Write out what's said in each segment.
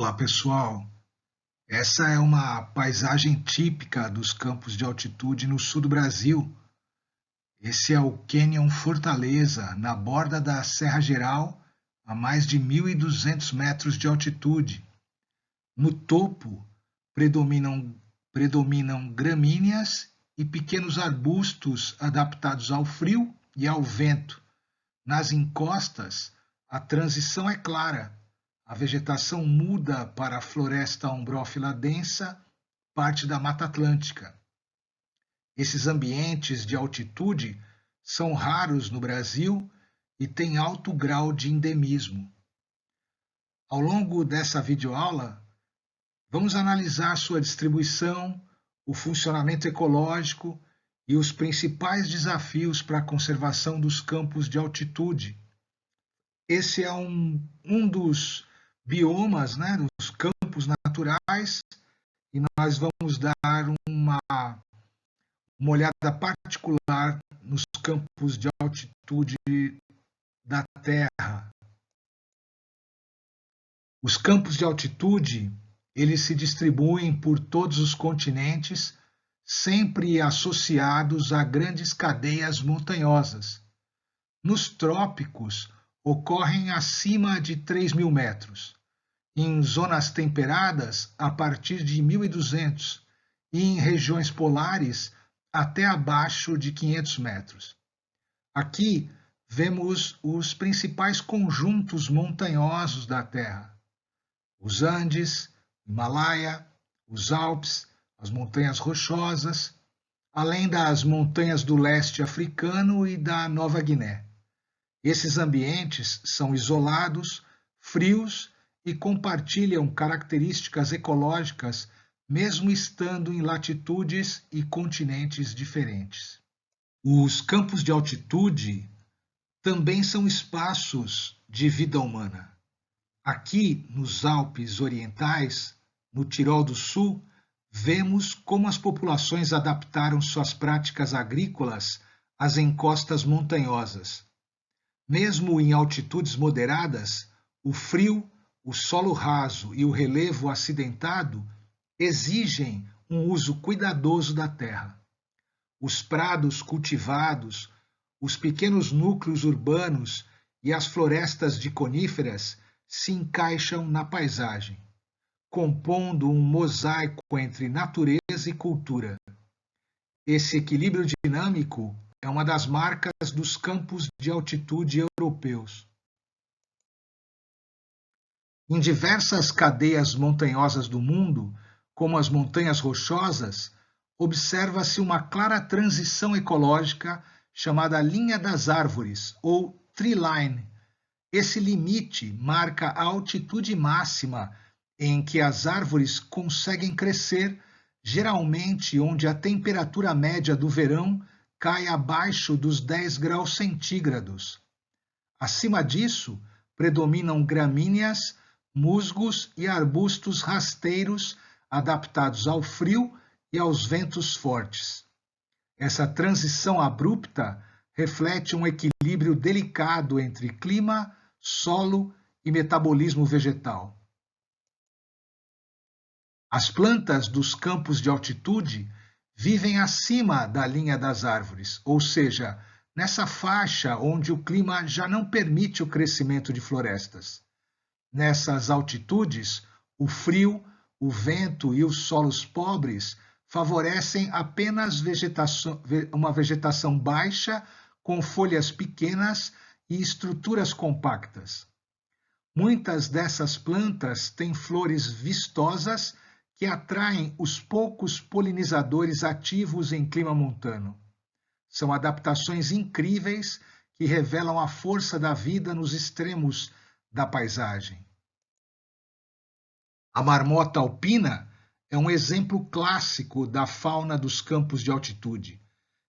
Olá, pessoal. Essa é uma paisagem típica dos campos de altitude no sul do Brasil. Esse é o Canyon Fortaleza, na borda da Serra Geral, a mais de 1.200 metros de altitude. No topo, predominam gramíneas e pequenos arbustos adaptados ao frio e ao vento. Nas encostas, a transição é clara. A vegetação muda para a floresta ombrófila densa, parte da Mata Atlântica. Esses ambientes de altitude são raros no Brasil e têm alto grau de endemismo. Ao longo dessa videoaula, vamos analisar sua distribuição, o funcionamento ecológico e os principais desafios para a conservação dos campos de altitude. Esse é um dos biomas, dos campos naturais, e nós vamos dar uma olhada particular nos campos de altitude da Terra. Os campos de altitude, eles se distribuem por todos os continentes, sempre associados a grandes cadeias montanhosas. Nos trópicos, ocorrem acima de 3.000 metros, em zonas temperadas a partir de 1.200 e em regiões polares até abaixo de 500 metros. Aqui vemos os principais conjuntos montanhosos da Terra: os Andes, o Himalaia, os Alpes, as montanhas rochosas, além das montanhas do leste africano e da Nova Guiné. Esses ambientes são isolados, frios e compartilham características ecológicas, mesmo estando em latitudes e continentes diferentes. Os campos de altitude também são espaços de vida humana. Aqui, nos Alpes Orientais, no Tirol do Sul, vemos como as populações adaptaram suas práticas agrícolas às encostas montanhosas. Mesmo em altitudes moderadas, o frio, o solo raso e o relevo acidentado exigem um uso cuidadoso da terra. Os prados cultivados, os pequenos núcleos urbanos e as florestas de coníferas se encaixam na paisagem, compondo um mosaico entre natureza e cultura. Esse equilíbrio dinâmico é uma das marcas dos campos de altitude europeus. Em diversas cadeias montanhosas do mundo, como as montanhas rochosas, observa-se uma clara transição ecológica chamada linha das árvores, ou tree line. Esse limite marca a altitude máxima em que as árvores conseguem crescer, geralmente onde a temperatura média do verão cai abaixo dos 10 graus centígrados. Acima disso, predominam gramíneas, musgos e arbustos rasteiros adaptados ao frio e aos ventos fortes. Essa transição abrupta reflete um equilíbrio delicado entre clima, solo e metabolismo vegetal. As plantas dos campos de altitude vivem acima da linha das árvores, ou seja, nessa faixa onde o clima já não permite o crescimento de florestas. Nessas altitudes, o frio, o vento e os solos pobres favorecem apenas uma vegetação baixa, com folhas pequenas e estruturas compactas. Muitas dessas plantas têm flores vistosas que atraem os poucos polinizadores ativos em clima montano. São adaptações incríveis que revelam a força da vida nos extremos da paisagem. A marmota alpina é um exemplo clássico da fauna dos campos de altitude.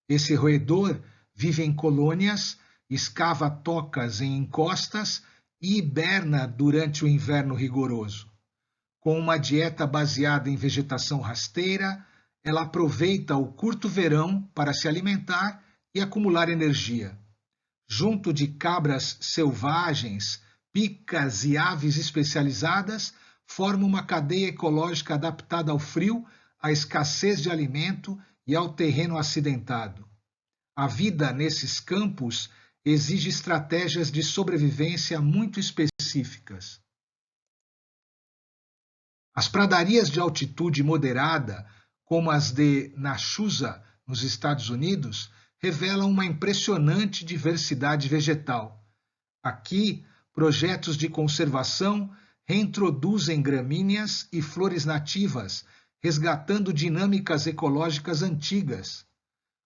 Esse roedor vive em colônias, escava tocas em encostas e hiberna durante o inverno rigoroso. Com uma dieta baseada em vegetação rasteira, ela aproveita o curto verão para se alimentar e acumular energia. Junto de cabras selvagens, picas e aves especializadas, forma uma cadeia ecológica adaptada ao frio, à escassez de alimento e ao terreno acidentado. A vida nesses campos exige estratégias de sobrevivência muito específicas. As pradarias de altitude moderada, como as de Nachusa, nos Estados Unidos, revelam uma impressionante diversidade vegetal. Aqui, projetos de conservação reintroduzem gramíneas e flores nativas, resgatando dinâmicas ecológicas antigas.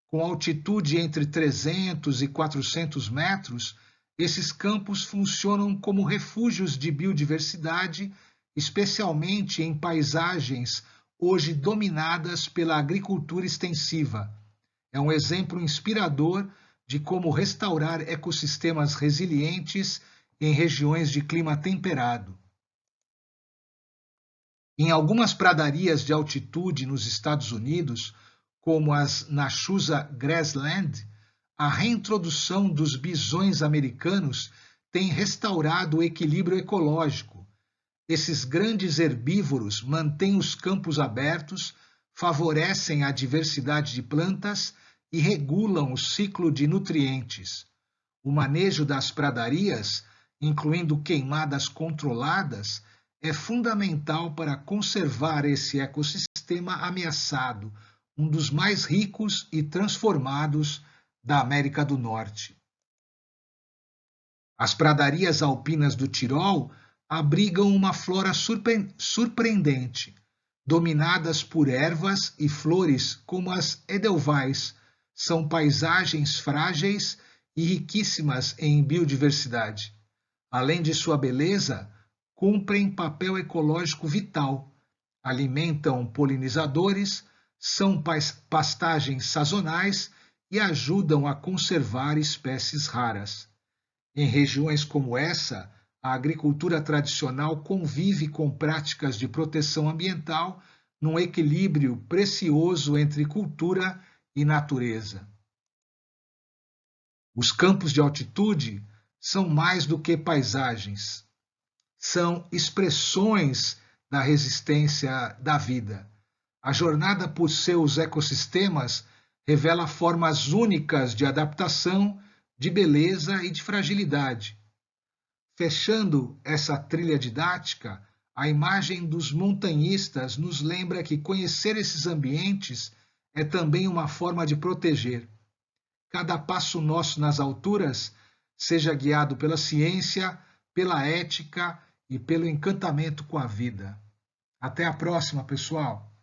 Com altitude entre 300 e 400 metros, esses campos funcionam como refúgios de biodiversidade, especialmente em paisagens hoje dominadas pela agricultura extensiva. É um exemplo inspirador de como restaurar ecossistemas resilientes em regiões de clima temperado. Em algumas pradarias de altitude nos Estados Unidos, como as Nachusa Grassland, a reintrodução dos bisões americanos tem restaurado o equilíbrio ecológico. Esses grandes herbívoros mantêm os campos abertos, favorecem a diversidade de plantas e regulam o ciclo de nutrientes. O manejo das pradarias, incluindo queimadas controladas, é fundamental para conservar esse ecossistema ameaçado, um dos mais ricos e transformados da América do Norte. As pradarias alpinas do Tirol abrigam uma flora surpreendente, dominadas por ervas e flores como as edelweiss. São paisagens frágeis e riquíssimas em biodiversidade. Além de sua beleza, cumprem papel ecológico vital, alimentam polinizadores, são pastagens sazonais e ajudam a conservar espécies raras. Em regiões como essa, a agricultura tradicional convive com práticas de proteção ambiental num equilíbrio precioso entre cultura e natureza. Os campos de altitude são mais do que paisagens, são expressões da resistência da vida. A jornada por seus ecossistemas revela formas únicas de adaptação, de beleza e de fragilidade. Fechando essa trilha didática, a imagem dos montanhistas nos lembra que conhecer esses ambientes é também uma forma de proteger. Cada passo nosso nas alturas seja guiado pela ciência, pela ética e pelo encantamento com a vida. Até a próxima, pessoal!